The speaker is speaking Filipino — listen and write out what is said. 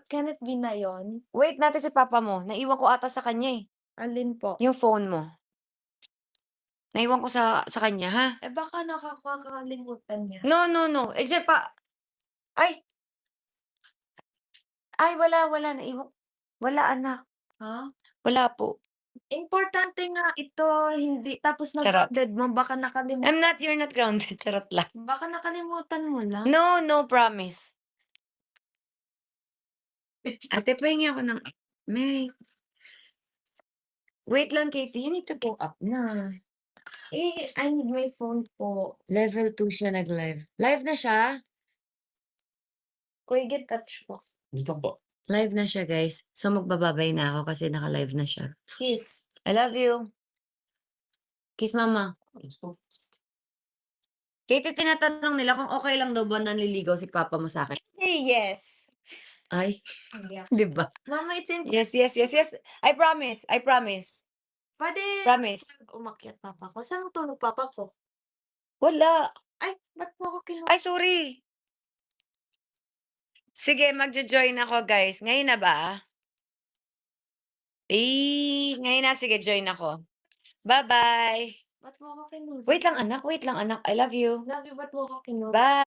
Can it be na yun? Wait, natin si papa mo. Naiwan ko ata sa kanya, eh, Alin po? yung phone mo. Naiwan ko sa kanya, ha? Eh, baka nakakalimutan niya. No, no, no. Eh, diyan pa ay, ay wala naiwan wala anak, Ha? wala po. Importante nga ito, hindi tapos Charot. na-grounded mo You're not grounded, charot lang. baka nakalimutan mo lang. No, no, promise. Ate, pahingi ako ng may wait lang Katie, you need to go up na. Eh, I need my phone po. Level 2 siya nag-live. Live na siya? Kuya get touch po. Dito po. Live na siya guys. So magbababay na ako kasi naka-live na siya. Kiss. I love you. Kiss mama. Katie, tinatanong nila kung okey lang daw ba nanliligaw si papa mo sa'kin. Eh, yes. Ay, Yeah. 'di ba? Mama, it's Yes, yes, yes, yes. I promise, I promise. Puwede Promise. umakyat papa ko. Saan tulog papa ko? Wala. Ay, ba't mo ako Ay, sorry. Sige, magjo-join ako guys. Ngayon na ba? Ngayon na. Sige, join ako. Bye-bye. Ba't mo ako kinulog? Wait lang anak, I love you. Love you, ba't mo ako kinulog? Bye.